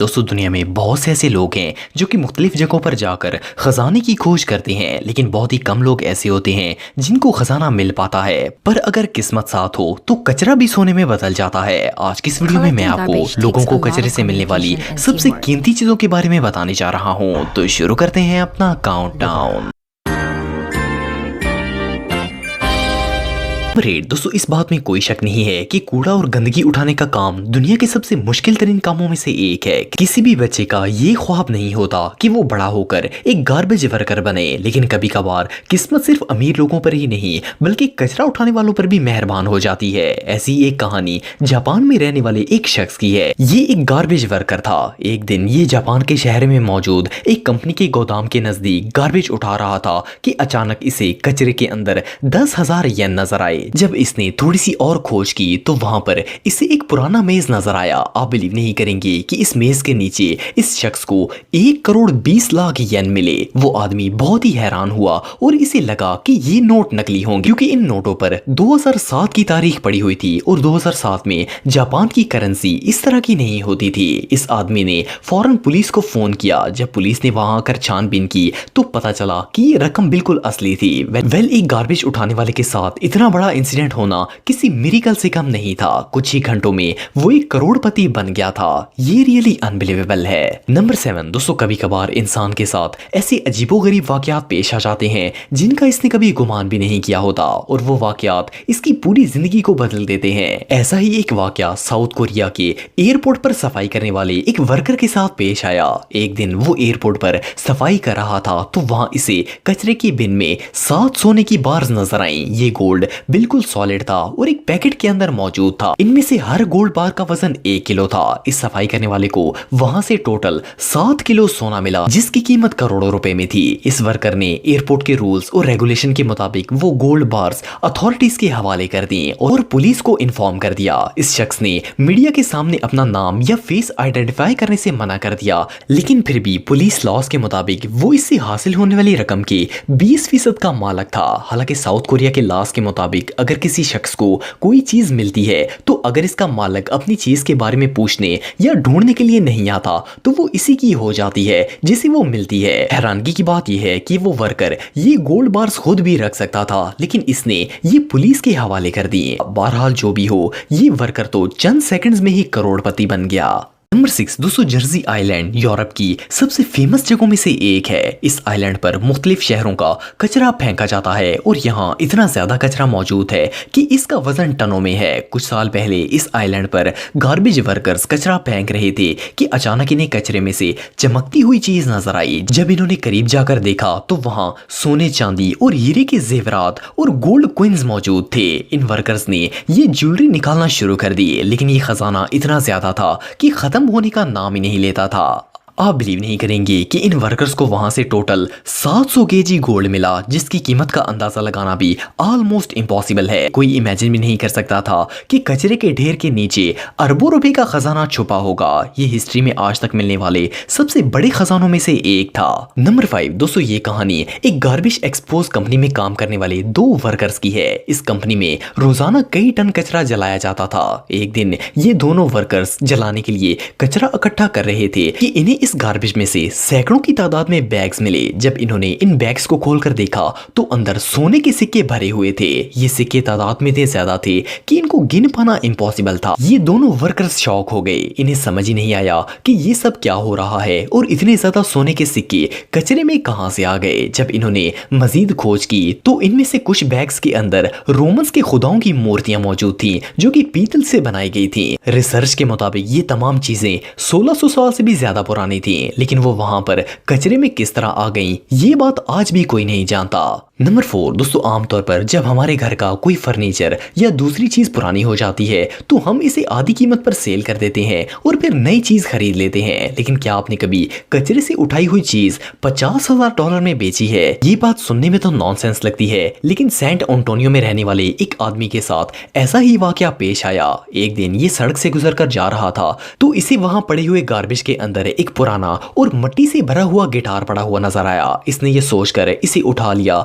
दोस्तों दुनिया में बहुत से ऐसे लोग हैं जो कि मुख्तलिफ जगहों पर जाकर खजाने की खोज करते हैं, लेकिन बहुत ही कम लोग ऐसे होते हैं जिनको खजाना मिल पाता है। पर अगर किस्मत साथ हो तो कचरा भी सोने में बदल जाता है। आज की इस वीडियो में मैं आपको लोगों को कचरे से मिलने वाली सबसे कीमती चीजों के बारे में बताने जा रहा हूँ। तो शुरू करते हैं अपना काउंटडाउन। दोस्तों इस बात में कोई शक नहीं है कि कूड़ा और गंदगी उठाने का काम दुनिया के सबसे मुश्किल तरीन कामों में से एक है। किसी भी बच्चे का ये ख्वाब नहीं होता कि वो बड़ा होकर एक गार्बेज वर्कर बने, लेकिन कभी कभार किस्मत सिर्फ अमीर लोगों पर ही नहीं बल्कि कचरा उठाने वालों पर भी मेहरबान हो जाती है। ऐसी एक कहानी जापान में रहने वाले एक शख्स की है। ये एक गार्बेज वर्कर था। एक दिन ये जापान के शहर में मौजूद एक कंपनी के गोदाम के नजदीक गार्बेज उठा रहा था कि अचानक इसे कचरे के अंदर 10,000 येन नजर आए। जब इसने थोड़ी सी और खोज की तो वहां पर इसे एक पुराना मेज नजर आया। आप बिलीव नहीं करेंगे कि इस मेज के नीचे इस शख्स को 1,20,00,000 येन मिले। वो आदमी बहुत ही हैरान हुआ और इसे लगा कि ये नोट नकली होंगे, क्योंकि इन नोटों पर 2007 की तारीख पड़ी हुई थी और 2007 में जापान की करेंसी इस तरह की नहीं होती थी। इस आदमी ने फौरन पुलिस को फोन किया। जब पुलिस ने वहां आकर छानबीन की तो पता चला कि ये रकम बिल्कुल असली थी। एक गार्बेज उठाने वाले के साथ इतना बड़ा इंसिडेंट होना किसी मिरेकल से कम नहीं था। कुछ ही घंटों में वो एक करोड़पति बन गया था। ये रियली अनबिलीवेबल है। नंबर 7 दोस्तों, कभी कभार इंसान के साथ ऐसे अजीबोगरीब वाकयात पेश आ जाते हैं जिनका इसने कभी गुमान भी नहीं किया होता और वो वाकयात इसकी पूरी जिंदगी को बदल देते हैं। ऐसा ही एक वाकया साउथ कोरिया के एयरपोर्ट पर सफाई करने वाले एक वर्कर के साथ पेश आया। एक दिन वो एयरपोर्ट पर सफाई कर रहा था तो वहां इसे कचरे की बिन में 7 सोने की बार्स नजर आई। ये गोल्ड बिल्कुल सॉलिड था और एक पैकेट के अंदर मौजूद था। इनमें से हर गोल्ड बार का वजन 1 किलो था। इस सफाई करने वाले को वहां से टोटल 7 किलो सोना मिला, जिसकी कीमत करोड़ों रुपए में थी। इस वर्कर ने एयरपोर्ट के रूल्स और रेगुलेशन के मुताबिक वो गोल्ड बार्स अथॉरिटीज के हवाले कर दिए और पुलिस को इन्फॉर्म कर दिया। इस शख्स ने मीडिया के सामने अपना नाम या फेस आइडेंटिफाई करने से मना कर दिया, लेकिन फिर भी पुलिस लॉस के मुताबिक वो इससे हासिल होने वाली रकम के 20% का मालिक था। हालांकि साउथ कोरिया के लॉस के मुताबिक अगर किसी शख्स को कोई चीज मिलती है तो अगर इसका मालिक अपनी चीज के बारे में पूछने या ढूंढने के लिए नहीं आता तो वो इसी की हो जाती है जिसे वो मिलती है। हैरानगी की बात यह है कि वो वर्कर ये गोल्ड बार्स खुद भी रख सकता था, लेकिन इसने ये पुलिस के हवाले कर दिए। बहरहाल जो भी हो, ये वर्कर तो चंद सेकंड्स में ही करोड़पति बन गया। नंबर 6 दोस्तों, जर्सी आइलैंड यूरोप की सबसे फेमस जगहों में से एक है। इस आइलैंड पर मुख्तलिफ शहरों का कचरा फेंका जाता है और यहाँ इतना ज्यादा कचरा मौजूद है कि इसका वजन टनों में है। कुछ साल पहले इस आइलैंड पर गार्बेज वर्कर्स कचरा फेंक रहे थे कि अचानक इन्हें कचरे में से चमकती हुई चीज नजर आई। जब इन्होंने करीब जाकर देखा तो वहाँ सोने, चांदी और हीरे के जेवरात और गोल्ड कॉइन्स मौजूद थे। इन वर्कर्स ने ये ज्वेलरी निकालना शुरू कर दी, लेकिन ये खजाना इतना ज्यादा था कि खत्म होने का नाम ही नहीं लेता था। आप बिलीव नहीं करेंगे कि इन वर्कर्स को वहां से टोटल 700 केजी गोल्ड मिला, जिसकी कीमत का अंदाजा लगाना भी ऑलमोस्ट इम्पॉसिबल है। कोई इमेजिन भी नहीं कर सकता था कि कचरे के ढेर के नीचे अरबों रुपए का खजाना छुपा होगा। ये हिस्ट्री में आज तक मिलने वाले सबसे बड़े खजानों में से एक था। नंबर 5 दोस्तों, ये कहानी एक गार्बेज एक्सपोज कंपनी में काम करने वाले 2 वर्कर्स की है। इस कंपनी में रोजाना कई टन कचरा जलाया जाता था। एक दिन ये दोनों वर्कर्स जलाने के लिए कचरा इकट्ठा कर रहे थे कि इन्हें इस गार्बेज में से सैकड़ों की तादाद में बैग्स मिले। जब इन्होंने इन बैग्स को खोलकर देखा तो अंदर सोने के सिक्के भरे हुए थे। ये सिक्के तादाद में इतने ज्यादा थे कि इनको गिन पाना इम्पॉसिबल था। ये दोनों वर्कर्स शॉक हो गए। इन्हें समझ ही नहीं आया कि ये सब क्या हो रहा है और इतने ज्यादा सोने के सिक्के कचरे में कहां से आ गए। जब इन्होंने मजीद खोज की तो इनमें से कुछ बैग्स के अंदर रोमन्स के खुदाओं की मूर्तियां मौजूद थी जो कि पीतल से बनाई गई थी। रिसर्च के मुताबिक ये तमाम चीजें 1600 साल से भी ज्यादा पुरानी थी, लेकिन वो वहां पर कचरे में किस तरह आ गईं, ये बात आज भी कोई नहीं जानता। नंबर 4 दोस्तों, आमतौर पर जब हमारे घर का कोई फर्नीचर या दूसरी चीज पुरानी हो जाती है तो हम इसे आधी कीमत पर सेल कर देते हैं और फिर नई चीज खरीद लेते हैं। लेकिन क्या आपने कभी कचरे से उठाई हुई चीज $50,000 में बेची है? ये बात सुनने में तो नॉनसेंस लगती है, लेकिन सेंट एंटोनियो में रहने वाले एक आदमी के साथ ऐसा ही वाकया पेश आया। एक दिन ये सड़क से गुजर कर जा रहा था तो इसे वहां पड़े हुए गार्बेज के अंदर एक पुराना और मट्टी से भरा हुआ गिटार पड़ा हुआ नजर आया। इसने ये सोचकर इसे उठा लिया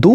2